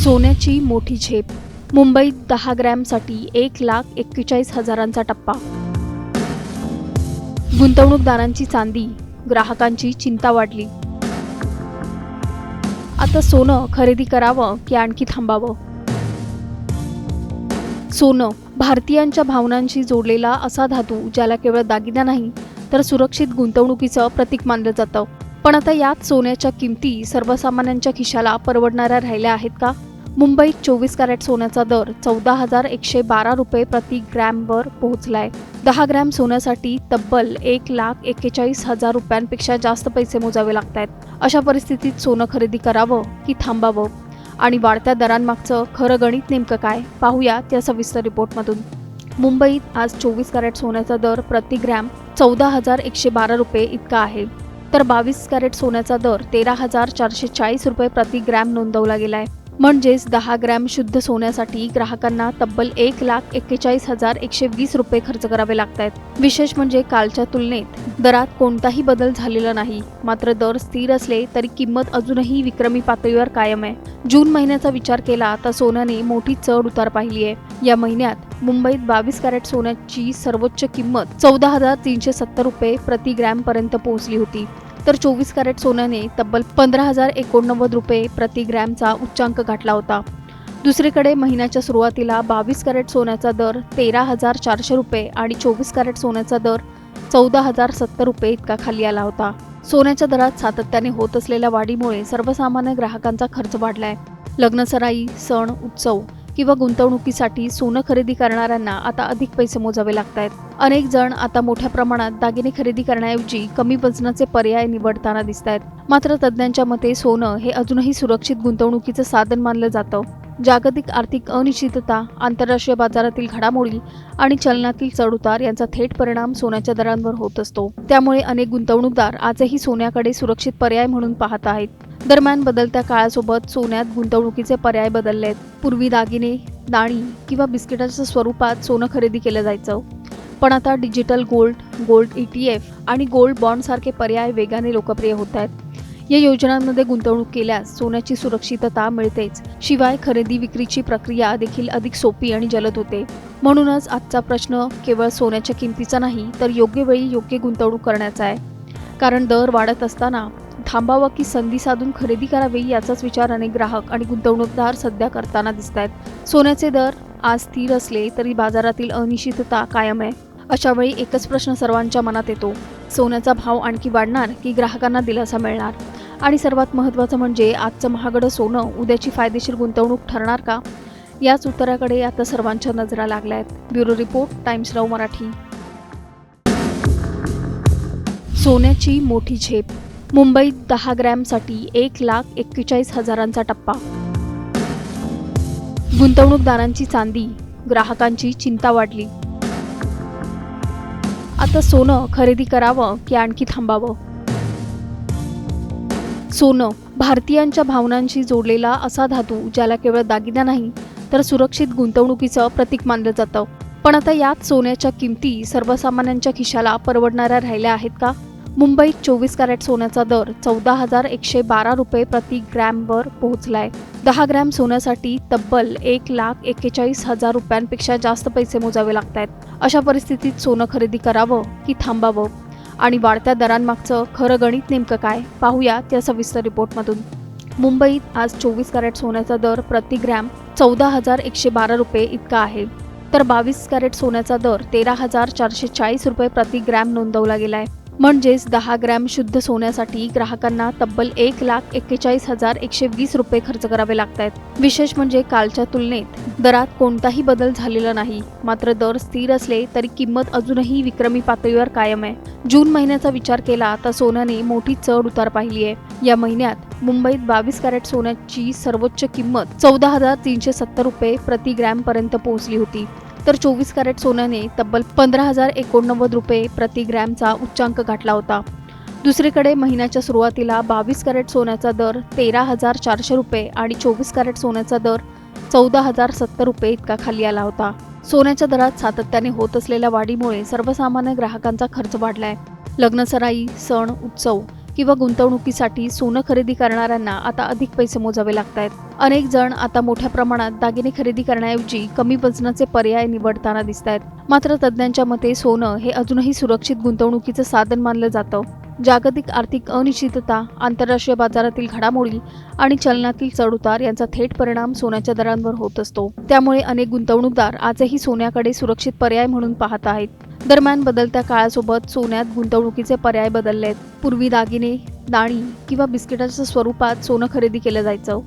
सोन्याची मोठी झेप. मुंबईत 10 ग्रॅमसाठी 1,41,000चा टप्पा. गुंतवणूकदारांची चांदी, ग्राहकांची चिंता वाढली. आता सोनं खरेदी करावं की आणखी थांबावं? सोनं भारतीयांच्या भावनांशी जोडलेला असा धातू ज्याला केवळ दागिना नाही तर सुरक्षित गुंतवणुकीचं प्रतीक मानलं जातं. पण आता यात सोन्याच्या किमती सर्वसामान्यांच्या खिशाला परवडणाऱ्या राहिल्या आहेत का? मुंबईत 24 कॅरेट सोन्याचा दर 14,112 रुपये प्रति ग्रॅमवर पोहोचलाय. 10 ग्रॅम सोन्यासाठी तब्बल 1,41,000 रुपयांपेक्षा जास्त पैसे मोजावे लागत आहेत. अशा परिस्थितीत सोनं खरेदी करावं की थांबावं आणि वाढत्या दरांमागचं खरं गणित नेमकं काय पाहूयात या सविस्तर रिपोर्टमधून. मुंबईत आज 24 कॅरेट सोन्याचा दर प्रति ग्रॅम 14,112 रुपये इतका आहे, तर 22 कॅरेट सोन्याचा दर 13,440 रुपये प्रति ग्रॅम नोंदवला गेलाय. म्हणजेच 10 ग्रॅम शुद्ध सोन्यासाठी ग्राहकांना तब्बल 1,41,120 रुपये खर्च करावे लागत आहेत. विशेष म्हणजे कालच्या तुलनेत दरात कोणताही बदल झालेला नाही, मात्र दर स्थिर असले तरी किंमत अजूनही विक्रमी पातळीवर कायम आहे. जून महिन्याचा विचार केला तर सोन्याने मोठी चढ उतार पाहिली आहे. या महिन्यात मुंबईत 22 कॅरेट सोन्याची सर्वोच्च किंमत 14,370 रुपये प्रति ग्रॅम पर्यंत पोहोचली होती, तर 24 कॅरेट सोन्याने तब्बल 15,089 रुपये प्रति ग्रॅमचा उच्चांक गाठला होता. दुसरीकडे महिन्याच्या सुरुवातीला 22 कॅरेट सोन्याचा दर 13,400 रुपये आणि 24 कॅरेट सोन्याचा दर 14,070 रुपये इतका खाली आला होता. सोन्याच्या दरात सातत्याने होत असलेल्या वाढीमुळे सर्वसामान्य ग्राहकांचा खर्च वाढलाय. लग्नसराई, सण, उत्सव किंवा गुंतवणुकीसाठी सोनं खरेदी करणाऱ्यांना आता अधिक पैसे मोजावे लागत आहेत. अनेक जण आता मोठ्या प्रमाणात दागिने खरेदी करण्याऐवजी कमी वजनाचे पर्याय निवडताना दिसत आहेत. मात्र तज्ज्ञांच्या मते सोनं हे अजूनही सुरक्षित गुंतवणुकीचं साधन मानलं जातं. जागतिक आर्थिक अनिश्चितता, आंतरराष्ट्रीय बाजारातील घडामोडी आणि चलनातील चढउतार यांचा थेट परिणाम सोन्याच्या दरांवर होत असतो. त्यामुळे अनेक गुंतवणूकदार आजही सोन्याकडे सुरक्षित पर्याय म्हणून पाहत आहेत. दरम्यान बदलत्या काळासोबत सोन्यात गुंतवणुकीचे पर्याय बदलले आहेत. पूर्वी दागिने, नाणी किंवा बिस्किटाच्या स्वरूपात सोनं खरेदी केलं जायचं, पण आता डिजिटल गोल्ड ETF आणि गोल्ड बॉन्ड सारखे पर्याय वेगाने लोकप्रिय होत आहेत. या योजनांमध्ये गुंतवणूक केल्यास सोन्याची सुरक्षितता मिळतेच, शिवाय खरेदी विक्रीची प्रक्रिया देखील अधिक सोपी आणि जलद होते. म्हणूनच आजचा प्रश्न केवळ सोन्याच्या किमतीचा नाही तर योग्य वेळी योग्य गुंतवणूक करण्याचा आहे. कारण दर वाढत असताना थांबावं की संधी साधून खरेदी करावी याचाच विचार अनेक ग्राहक आणि गुंतवणूकदार सध्या करताना दिसत आहेत. सोन्याचे दर आज स्थिर असले तरी बाजारातील अनिश्चितता कायम आहे. अशा वेळी एकच प्रश्न सर्वांच्या मनात येतो, सोन्याचा भाव आणखी वाढणार की ग्राहकांना दिलासा मिळणार? आणि सर्वात महत्त्वाचं म्हणजे आजचं महागडं सोनं उद्याची फायदेशीर गुंतवणूक ठरणार का? याच उत्तराकडे आता सर्वांच्या नजरा लागल्या आहेत. Bureau report, times now Marathi. सोन्याची मोठी झेप. मुंबईत 10 ग्रॅमसाठी 1,41,000चा टप्पा. गुंतवणूकदारांची चांदी, ग्राहकांची चिंता वाढली. आता सोनं खरेदी करावं की आणखी थांबावं? सोनं भारतीयांच्या भावनांशी जोडलेला असा धातू ज्याला केवळ दागिना नाही तर सुरक्षित गुंतवणुकीचं प्रतीक मानलं जातं. पण आता यात सोन्याच्या किमती सर्वसामान्यांच्या खिशाला परवडणाऱ्या राहिल्या आहेत का? मुंबईत 24 कॅरेट सोन्याचा दर 14,112 रुपये प्रति ग्रॅमवर पोहोचलाय. 10 ग्रॅम सोन्यासाठी तब्बल 1,41,000 रुपयांपेक्षा जास्त पैसे मोजावे लागत आहेत. अशा परिस्थितीत सोनं खरेदी करावं की थांबावं आणि वाढत्या दरांमागचं खरं गणित नेमकं काय पाहूयात या सविस्तर रिपोर्टमधून. मुंबईत आज 24 कॅरेट सोन्याचा दर प्रति ग्रॅम 14,112 रुपये इतका आहे, तर 22 कॅरेट सोन्याचा दर 13,440 रुपये प्रति ग्रॅम नोंदवला गेलाय. म्हणजेच 10 ग्रॅम शुद्ध सोन्यासाठी ग्राहकांना तब्बल 1,41,120 रुपये खर्च करावे लागत आहेत. विशेष म्हणजे कालच्या तुलनेत दरात कोणताही बदल झालेला नाही, मात्र दर स्थिर असले तरी किंमत अजूनही विक्रमी पातळीवर कायम आहे. जून महिन्याचा विचार केला तर सोन्याने मोठी चढ उतार पाहिली आहे. या महिन्यात मुंबईत 22 कॅरेट सोन्याची सर्वोच्च किंमत 14,370 रुपये प्रति ग्रॅम पर्यंत पोहोचली होती, तर 24 कॅरेट सोन्याने तब्बल 15,089 रुपये प्रति ग्रॅमचा उच्चांक गाठला होता. दुसरीकडे महिन्याच्या सुरुवातीला 22 कॅरेट सोन्याचा दर 13,400 रुपये आणि 24 कॅरेट सोन्याचा दर 14,070 रुपये इतका खाली आला होता. सोन्याच्या दरात सातत्याने होत असलेल्या वाढीमुळे सर्वसामान्य ग्राहकांचा खर्च वाढलाय. लग्नसराई, सण, उत्सव किंवा गुंतवणुकीसाठी सोनं खरेदी करणाऱ्यांना आता अधिक पैसे मोजावे लागत आहेत. अनेक जण आता मोठ्या प्रमाणात दागिने खरेदी करण्याऐवजी कमी वजनाचे पर्याय निवडताना दिसत आहेत. मात्र तज्ज्ञांच्या मते सोनं हे अजूनही सुरक्षित गुंतवणुकीचं साधन मानलं जातं. जागतिक आर्थिक अनिश्चितता, आंतरराष्ट्रीय बाजारातील घडामोडी आणि चलनातील चढउतार यांचा थेट परिणाम सोन्याच्या दरांवर होत असतो. त्यामुळे अनेक गुंतवणूकदार आजही सोन्याकडे सुरक्षित पर्याय म्हणून पाहत आहेत. दरम्यान बदलत्या काळासोबत सोन्यात गुंतवणुकीचे पर्याय बदलले आहेत. पूर्वी दागिने, नाणी किंवा बिस्किटाच्या स्वरूपात सोनं खरेदी केलं जायचं.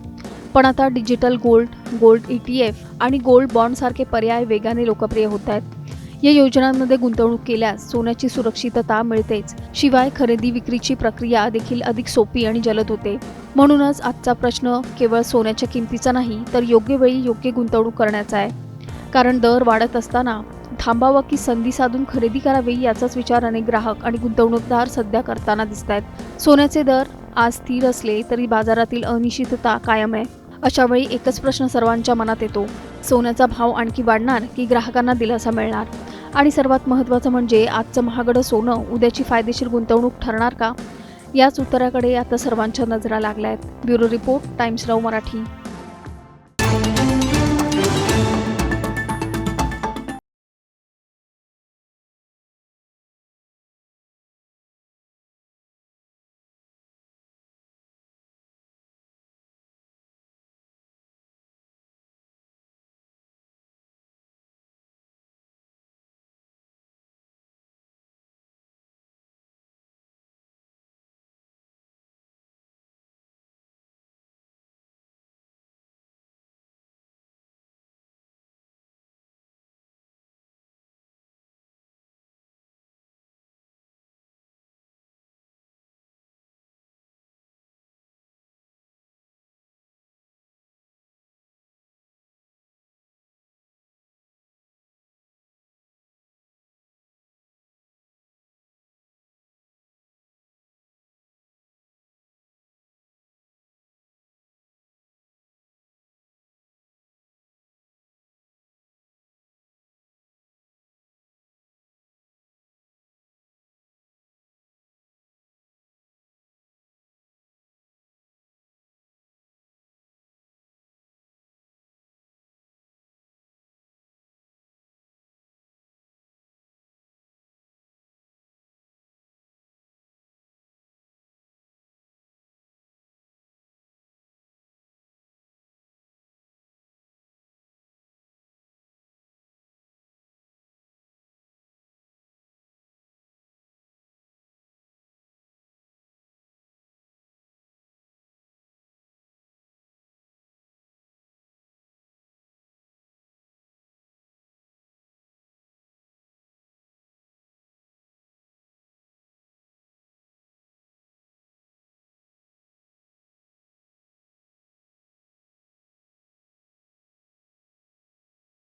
पण आता डिजिटल गोल्ड ETF आणि गोल्ड बॉन्ड सारखे पर्याय वेगाने लोकप्रिय होत आहेत. या योजनांमध्ये गुंतवणूक केल्यास सोन्याची सुरक्षितता मिळतेच, शिवाय खरेदी विक्रीची प्रक्रिया देखील अधिक सोपी आणि जलद होते. म्हणूनच आजचा प्रश्न केवळ सोन्याच्या किमतीचा नाही, तर योग्य वेळी योग्य गुंतवणूक करण्याचा आहे. कारण दर वाढत असताना थांबावं की संधी साधून खरेदी करावी याचाच विचार अनेक ग्राहक आणि गुंतवणूकदार सध्या करताना दिसत आहेत. सोन्याचे दर आज स्थिर असले तरी बाजारातील अनिश्चितता कायम आहे. अशा वेळी एकच प्रश्न सर्वांच्या मनात येतो, सोन्याचा भाव आणखी वाढणार की ग्राहकांना दिलासा मिळणार? आणि सर्वात महत्त्वाचं म्हणजे आजचं महागडं सोनं उद्याची फायदेशीर गुंतवणूक ठरणार का? याच उत्तराकडे आता सर्वांच्या नजरा लागल्या आहेत. Bureau report, times now Marathi.